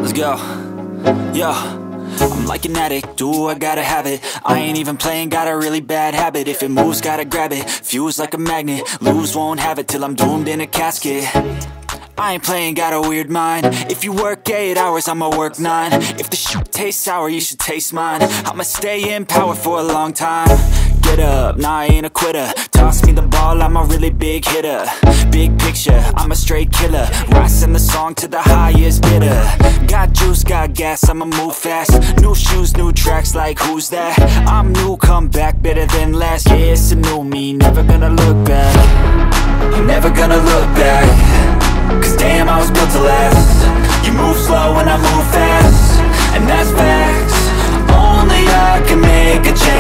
Let's go. Yo, I'm like an addict, do I gotta have it. I ain't even playing, got a really bad habit. If it moves, gotta grab it, fuse like a magnet. Lose, won't have it till I'm doomed in a casket. I ain't playing, got a weird mind. If you work 8 hours, I'ma work 9. If the shit tastes sour, you should taste mine. I'ma stay in power for a long time. Get up, nah, I ain't a quitter. Toss me the ball, I'm a really big hitter. Big picture, I'm a straight killer. Rising the song to the highest bidder. Got juice, got gas, I'ma move fast. New shoes, new tracks, like who's that? I'm new, come back, better than last. Yeah, it's a new me, never gonna look back. I'm never gonna look back. Cause damn, I was built to last. You move slow and I move fast, and that's facts. Only I can make a change.